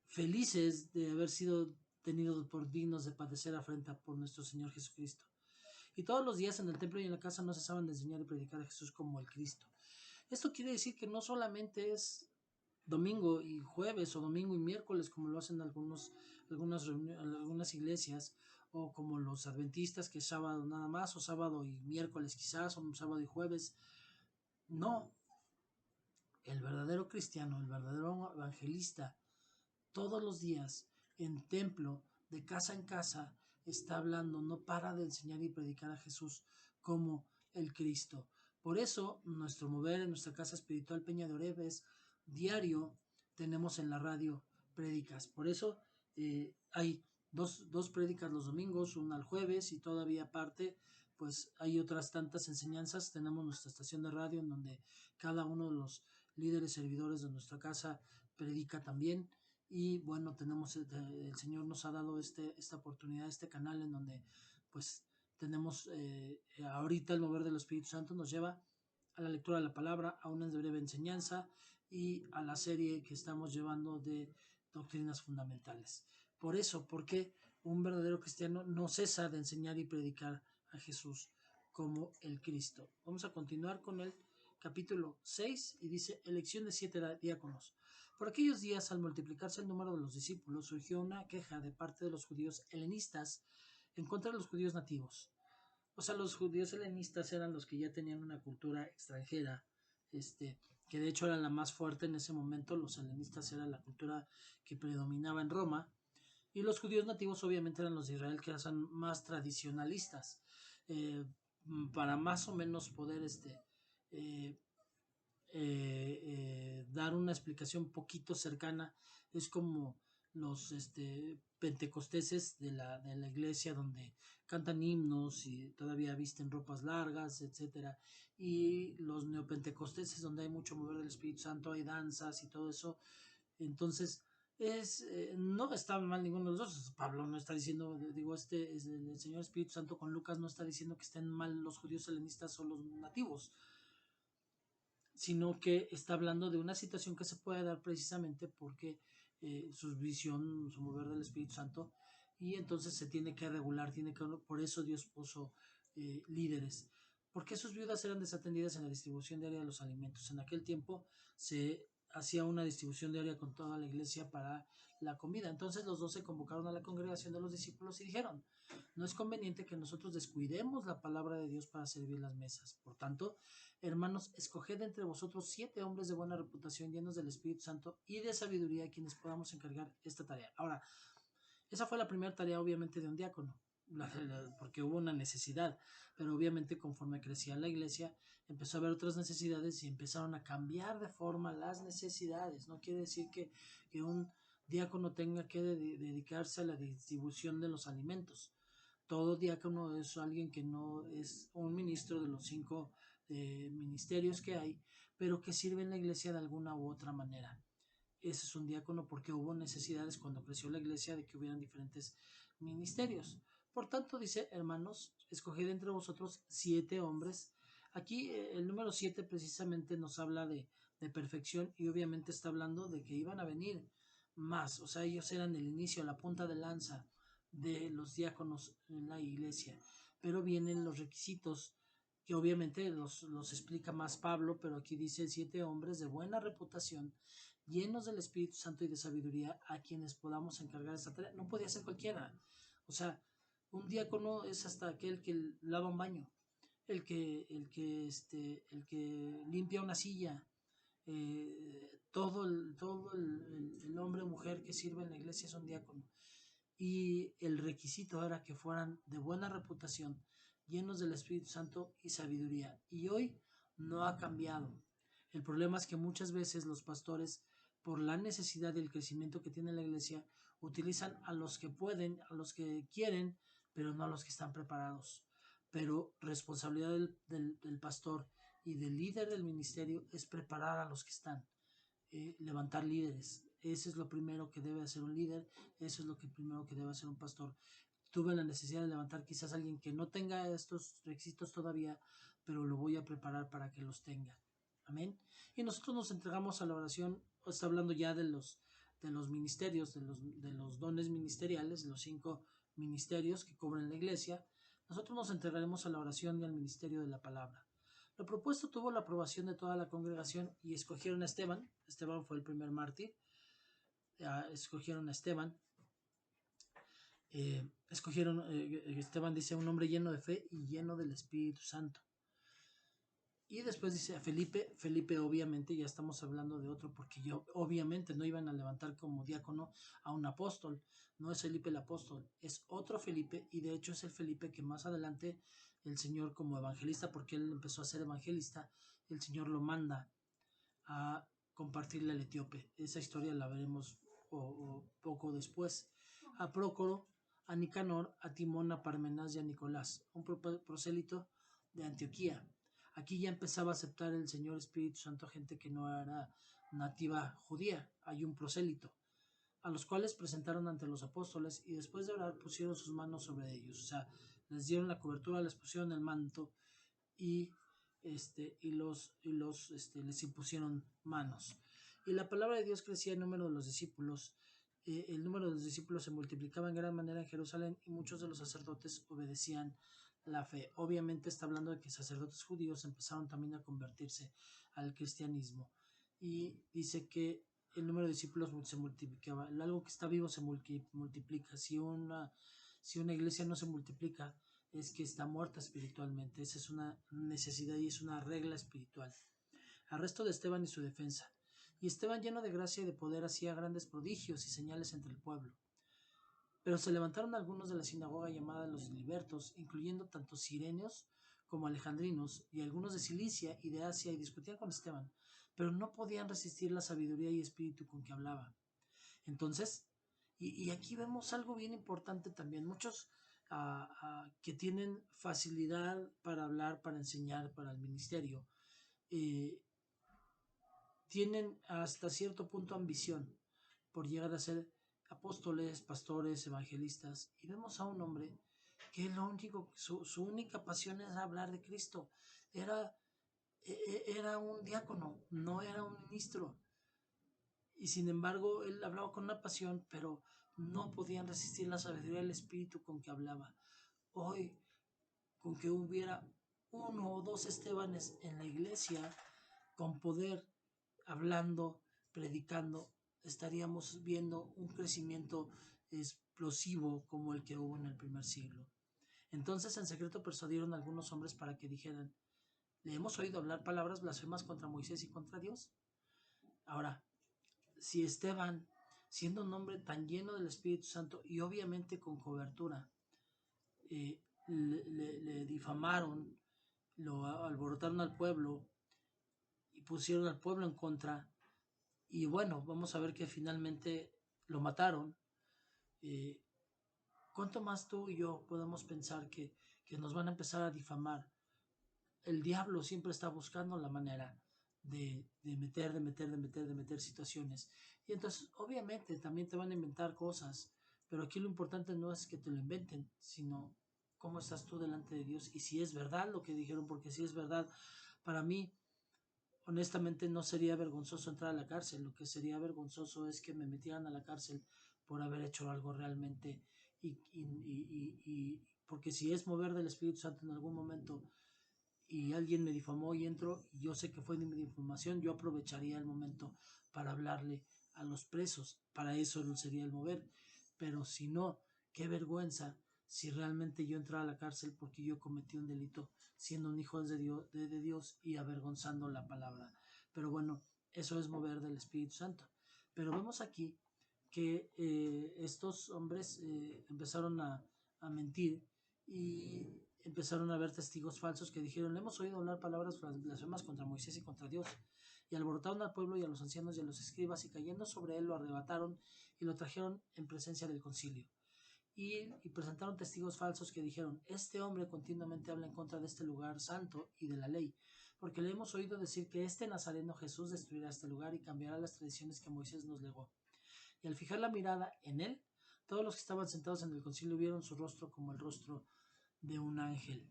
felices de haber sido tenidos por dignos de padecer afrenta por nuestro Señor Jesucristo. Y todos los días en el templo y en la casa no cesaban de enseñar y predicar a Jesús como el Cristo. Esto quiere decir que no solamente es domingo y jueves o domingo y miércoles como lo hacen algunas iglesias, o como los adventistas, que es sábado nada más, o sábado y miércoles quizás, o sábado y jueves. No, el verdadero cristiano, el verdadero evangelista, todos los días en templo, de casa en casa, está hablando, no para de enseñar y predicar a Jesús como el Cristo. Por eso nuestro mover en nuestra casa espiritual Peña de Oreb es diario. Tenemos en la radio prédicas. Por eso hay dos prédicas los domingos, una el jueves, y todavía aparte pues hay otras tantas enseñanzas. Tenemos nuestra estación de radio en donde cada uno de los líderes servidores de nuestra casa predica también. Y bueno, el Señor nos ha dado esta oportunidad, este canal en donde pues tenemos ahorita el mover del Espíritu Santo nos lleva a la lectura de la palabra, a una breve enseñanza y a la serie que estamos llevando de doctrinas fundamentales. Por eso, porque un verdadero cristiano no cesa de enseñar y predicar a Jesús como el Cristo. Vamos a continuar con el capítulo 6 y dice: elección de 7 diáconos. Por aquellos días, al multiplicarse el número de los discípulos, surgió una queja de parte de los judíos helenistas en contra de los judíos nativos. O sea, los judíos helenistas eran los que ya tenían una cultura extranjera, que de hecho era la más fuerte en ese momento. Los helenistas eran la cultura que predominaba en Roma, y los judíos nativos obviamente eran los de Israel, que eran más tradicionalistas. Eh, para más o menos poder eh, dar una explicación un poquito cercana, es como los pentecosteses de la iglesia, donde cantan himnos y todavía visten ropas largas, etcétera, y los neopentecosteses, donde hay mucho mover del Espíritu Santo, hay danzas y todo eso. Entonces no está mal ninguno de los dos. Pablo no está diciendo, digo, es el Señor Espíritu Santo con Lucas no está diciendo que estén mal los judíos helenistas o los nativos, sino que está hablando de una situación que se puede dar precisamente porque su visión, su mover del Espíritu Santo, y entonces se tiene que regular, por eso Dios puso líderes, porque sus viudas eran desatendidas en la distribución diaria de los alimentos. En aquel tiempo se hacía una distribución diaria con toda la iglesia para la comida. Entonces los 12 convocaron a la congregación de los discípulos y dijeron: no es conveniente que nosotros descuidemos la palabra de Dios para servir las mesas. Por tanto, hermanos, escoged entre vosotros 7 hombres de buena reputación, llenos del Espíritu Santo y de sabiduría, a quienes podamos encargar esta tarea. Ahora, esa fue la primera tarea, obviamente, de un diácono, porque hubo una necesidad, pero obviamente conforme crecía la iglesia, empezó a haber otras necesidades y empezaron a cambiar de forma las necesidades. No quiere decir que un diácono tenga que dedicarse a la distribución de los alimentos. Todo diácono es alguien que no es un ministro de los 5 ministerios que hay, pero que sirve en la iglesia de alguna u otra manera. Ese es un diácono, porque hubo necesidades cuando creció la iglesia de que hubieran diferentes ministerios. Por tanto, dice: hermanos, escoged entre vosotros 7 hombres. Aquí el número 7 precisamente nos habla de perfección, y obviamente está hablando de que iban a venir más. O sea, ellos eran el inicio, la punta de lanza de los diáconos en la iglesia. Pero vienen los requisitos, que obviamente los explica más Pablo, pero aquí dice: 7 hombres de buena reputación, llenos del Espíritu Santo y de sabiduría, a quienes podamos encargar esta tarea. No podía ser cualquiera. O sea, un diácono es hasta aquel que lava un baño, el que limpia una silla. El hombre o mujer que sirve en la iglesia es un diácono. Y el requisito era que fueran de buena reputación, llenos del Espíritu Santo y sabiduría. Y hoy no ha cambiado. El problema es que muchas veces los pastores, por la necesidad y el crecimiento que tiene la iglesia, utilizan a los que pueden, a los que quieren, pero no a los que están preparados. Pero responsabilidad del pastor y del líder del ministerio es preparar a los que están, levantar líderes. Eso es lo primero que debe hacer un líder, eso es lo que primero que debe hacer un pastor. Tuve la necesidad de levantar quizás a alguien que no tenga estos requisitos todavía, pero lo voy a preparar para que los tenga. Amén. Y nosotros nos entregamos a la oración. Está hablando ya de los ministerios, de los dones ministeriales, los 5 ministerios que cobran la iglesia. Nosotros nos entregaremos a la oración y al ministerio de la palabra. Lo propuesto tuvo la aprobación de toda la congregación y escogieron a Esteban. Esteban fue el primer mártir. Escogieron a Esteban. Esteban dice: un hombre lleno de fe y lleno del Espíritu Santo. Y después dice a Felipe. Felipe, obviamente, ya estamos hablando de otro, porque obviamente no iban a levantar como diácono a un apóstol. No es Felipe el apóstol, es otro Felipe, y de hecho es el Felipe que más adelante el Señor, como evangelista, porque él empezó a ser evangelista, el Señor lo manda a compartirle al etíope. Esa historia la veremos poco después. A Prócoro, a Nicanor, a Timón, a Parmenás y a Nicolás, un prosélito de Antioquía. Aquí ya empezaba a aceptar el Señor Espíritu Santo a gente que no era nativa judía. Hay un prosélito, a los cuales presentaron ante los apóstoles, y después de orar pusieron sus manos sobre ellos. O sea, les dieron la cobertura, les pusieron el manto, y les impusieron manos. Y la palabra de Dios crecía en número de los discípulos. El número de los discípulos se multiplicaba en gran manera en Jerusalén, y muchos de los sacerdotes obedecían la fe. Obviamente está hablando de que sacerdotes judíos empezaron también a convertirse al cristianismo. Y dice que el número de discípulos se multiplicaba. Algo que está vivo se multiplica. Si una iglesia no se multiplica, es que está muerta espiritualmente. Esa es una necesidad y es una regla espiritual. Arresto de Esteban y su defensa. Y Esteban, lleno de gracia y de poder, hacía grandes prodigios y señales entre el pueblo. Pero se levantaron algunos de la sinagoga llamada los libertos, incluyendo tanto sireneos como alejandrinos, y algunos de Cilicia y de Asia, y discutían con Esteban, pero no podían resistir la sabiduría y espíritu con que hablaba. Entonces, y aquí vemos algo bien importante también. Muchos que tienen facilidad para hablar, para enseñar, para el ministerio, eh, tienen hasta cierto punto ambición por llegar a ser apóstoles, pastores, evangelistas. Y vemos a un hombre que su única pasión era hablar de Cristo. Era, era un diácono, no era un ministro. Y sin embargo, él hablaba con una pasión, pero no podían resistir la sabiduría del Espíritu con que hablaba. Hoy, con que hubiera uno o dos Estebanes en la iglesia, con poder, hablando, predicando, estaríamos viendo un crecimiento explosivo como el que hubo en el primer siglo. Entonces en secreto persuadieron a algunos hombres para que dijeran: ¿le hemos oído hablar palabras blasfemas contra Moisés y contra Dios? Ahora, si Esteban, siendo un hombre tan lleno del Espíritu Santo y obviamente con cobertura, le difamaron, lo alborotaron al pueblo y pusieron al pueblo en contra, y bueno, vamos a ver que finalmente lo mataron. eh, ¿Cuánto más tú y yo podemos pensar que nos van a empezar a difamar? El diablo siempre está buscando la manera de meter situaciones. Y entonces, obviamente, también te van a inventar cosas, pero aquí lo importante no es que te lo inventen, sino cómo estás tú delante de Dios y si es verdad lo que dijeron, porque si es verdad, para mí, honestamente, no sería vergonzoso entrar a la cárcel. Lo que sería vergonzoso es que me metieran a la cárcel por haber hecho algo realmente. Porque si es mover del Espíritu Santo en algún momento y alguien me difamó y entro y yo sé que fue de mi difamación, yo aprovecharía el momento para hablarle a los presos. Para eso sería el mover. Pero si no, qué vergüenza si realmente yo entrara a la cárcel porque yo cometí un delito siendo un hijo de Dios y avergonzando la palabra. Pero bueno, eso es mover del Espíritu Santo. Pero vemos aquí que estos hombres empezaron a mentir y empezaron a haber testigos falsos que dijeron: le hemos oído hablar palabras blasfemas contra Moisés y contra Dios. Y alborotaron al pueblo y a los ancianos y a los escribas, y cayendo sobre él lo arrebataron y lo trajeron en presencia del concilio. Y presentaron testigos falsos que dijeron: este hombre continuamente habla en contra de este lugar santo y de la ley, porque le hemos oído decir que este Nazareno Jesús destruirá este lugar y cambiará las tradiciones que Moisés nos legó. Y al fijar la mirada en él, todos los que estaban sentados en el concilio vieron su rostro como el rostro de un ángel.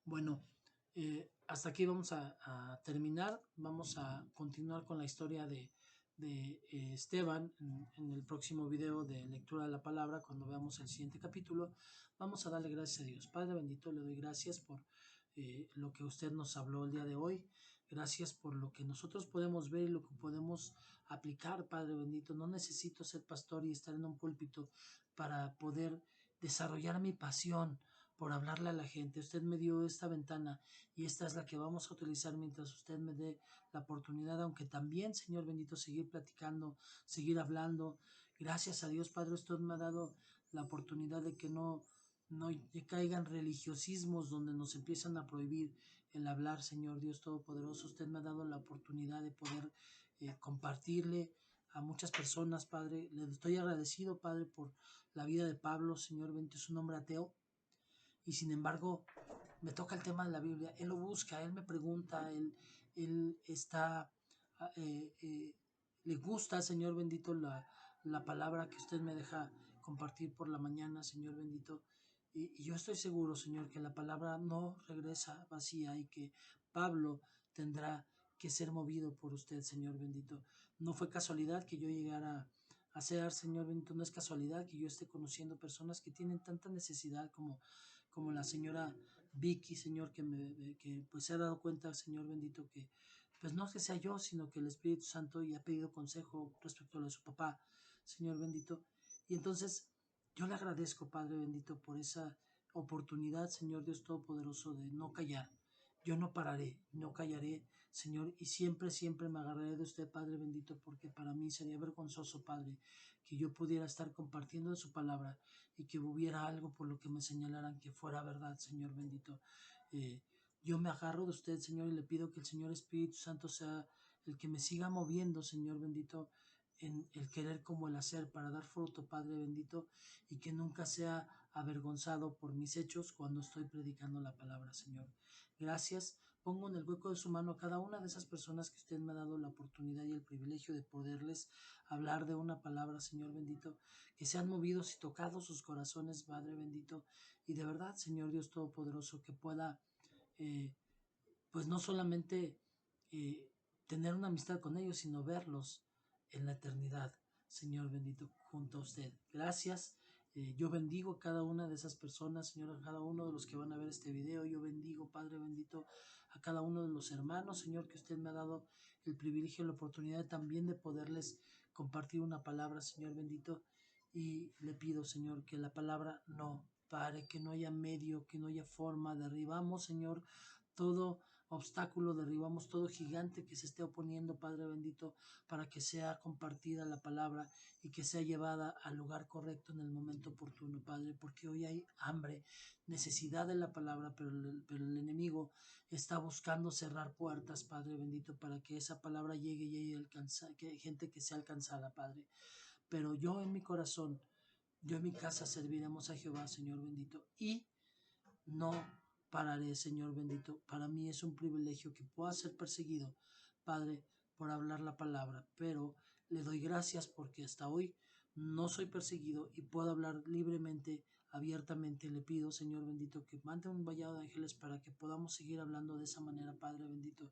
Bueno, hasta aquí vamos a terminar. Vamos a continuar con la historia de Esteban en el próximo video de lectura de la palabra. Cuando veamos el siguiente capítulo, vamos a darle gracias a Dios. Padre bendito, le doy gracias por lo que usted nos habló el día de hoy. Gracias por lo que nosotros podemos ver y lo que podemos aplicar, Padre bendito. No necesito ser pastor y estar en un púlpito para poder desarrollar mi pasión por hablarle a la gente. Usted me dio esta ventana y esta es la que vamos a utilizar mientras usted me dé la oportunidad, aunque también, Señor bendito, seguir platicando, seguir hablando. Gracias a Dios, Padre, usted me ha dado la oportunidad de que no caigan religiosismos donde nos empiezan a prohibir el hablar, Señor Dios Todopoderoso. Usted me ha dado la oportunidad de poder compartirle a muchas personas, Padre. Le estoy agradecido, Padre, por la vida de Pablo, Señor bendito, es un hombre ateo. Y sin embargo, me toca el tema de la Biblia. Él lo busca, él me pregunta, él está, eh, eh, le gusta, Señor bendito, la palabra que usted me deja compartir por la mañana, Señor bendito. Y yo estoy seguro, Señor, que la palabra no regresa vacía y que Pablo tendrá que ser movido por usted, Señor bendito. No fue casualidad que yo llegara a ser, Señor bendito, no es casualidad que yo esté conociendo personas que tienen tanta necesidad como la señora Vicky, Señor, que pues se ha dado cuenta, Señor bendito, que pues no es que sea yo, sino que el Espíritu Santo y ha pedido consejo respecto a lo de su papá, Señor bendito. Y entonces yo le agradezco, Padre bendito, por esa oportunidad, Señor Dios Todopoderoso, de no callar. Yo no pararé, no callaré, Señor, y siempre, siempre me agarraré de usted, Padre bendito, porque para mí sería vergonzoso, Padre, que yo pudiera estar compartiendo de su palabra y que hubiera algo por lo que me señalaran que fuera verdad, Señor bendito. Eh, yo me agarro de usted, Señor, y le pido que el Señor Espíritu Santo sea el que me siga moviendo, Señor bendito, en el querer como el hacer para dar fruto, Padre bendito, y que nunca sea avergonzado por mis hechos cuando estoy predicando la palabra, Señor. Gracias. Pongo en el hueco de su mano a cada una de esas personas que usted me ha dado la oportunidad y el privilegio de poderles hablar de una palabra, Señor bendito, que sean movidos y tocados sus corazones, Padre bendito, y de verdad, Señor Dios Todopoderoso, que pueda eh, pues no solamente eh, tener una amistad con ellos, sino verlos en la eternidad, Señor bendito, junto a usted. Gracias. Yo bendigo a cada una de esas personas, Señor, a cada uno de los que van a ver este video. Yo bendigo, Padre bendito, a cada uno de los hermanos, Señor, que usted me ha dado el privilegio y la oportunidad también de poderles compartir una palabra, Señor bendito. Y le pido, Señor, que la palabra no pare, que no haya medio, que no haya forma. Derribamos, Señor, todo obstáculo, derribamos todo gigante que se esté oponiendo, Padre bendito, para que sea compartida la palabra y que sea llevada al lugar correcto en el momento oportuno, Padre, porque hoy hay hambre, necesidad de la palabra, pero el enemigo está buscando cerrar puertas, Padre bendito, para que esa palabra llegue y alcanza, que hay gente que sea alcanzada, Padre. Pero yo en mi corazón, yo en mi casa serviremos a Jehová, Señor bendito, y no pararé, Señor bendito. Para mí es un privilegio que pueda ser perseguido, Padre, por hablar la palabra, pero le doy gracias porque hasta hoy no soy perseguido y puedo hablar libremente, abiertamente. Le pido, Señor bendito, que mande un vallado de ángeles para que podamos seguir hablando de esa manera, Padre bendito,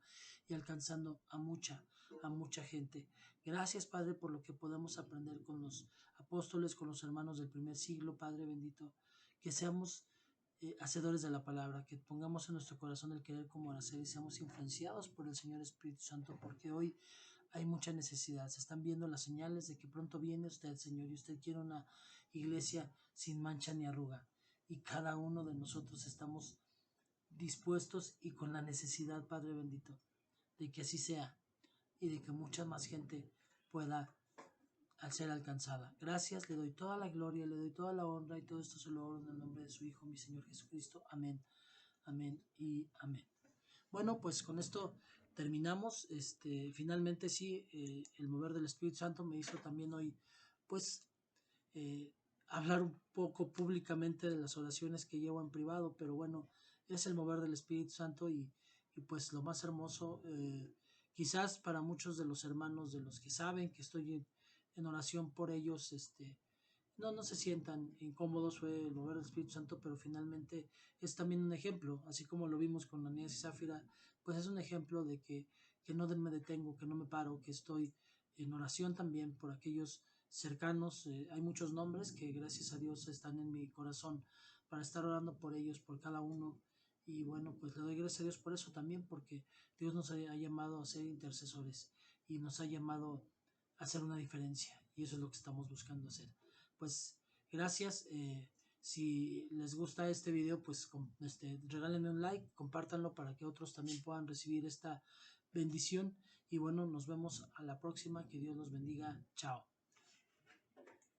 y alcanzando a mucha gente. Gracias, Padre, por lo que podemos aprender con los apóstoles, con los hermanos del primer siglo, Padre bendito, que seamos hacedores de la palabra, que pongamos en nuestro corazón el querer como el hacer y seamos influenciados por el Señor Espíritu Santo, porque hoy hay mucha necesidad. Se están viendo las señales de que pronto viene usted, Señor, y usted quiere una iglesia sin mancha ni arruga. Y cada uno de nosotros estamos dispuestos y con la necesidad, Padre bendito, de que así sea y de que mucha más gente pueda al ser alcanzada. Gracias, le doy toda la gloria, le doy toda la honra y todo esto se lo oro en el nombre de su Hijo, mi Señor Jesucristo. Amén, amén y amén. Bueno, pues con esto terminamos. Finalmente sí, el mover del Espíritu Santo me hizo también hoy, pues, eh, hablar un poco públicamente de las oraciones que llevo en privado, pero bueno, es el mover del Espíritu Santo y pues lo más hermoso, quizás para muchos de los hermanos, de los que saben que estoy en oración por ellos, no se sientan incómodos, fue el mover del Espíritu Santo, pero finalmente es también un ejemplo, así como lo vimos con Ananías y Zafira, pues es un ejemplo de que no me detengo, que no me paro, que estoy en oración también por aquellos cercanos. Hay muchos nombres que gracias a Dios están en mi corazón para estar orando por ellos, por cada uno. Y bueno, pues le doy gracias a Dios por eso también, porque Dios nos ha llamado a ser intercesores y nos ha llamado a hacer una diferencia. Y eso es lo que estamos buscando hacer. Pues gracias. Si les gusta este video, pues regálenme un like, compártanlo para que otros también puedan recibir esta bendición. Y bueno, nos vemos a la próxima. Que Dios los bendiga. Chao.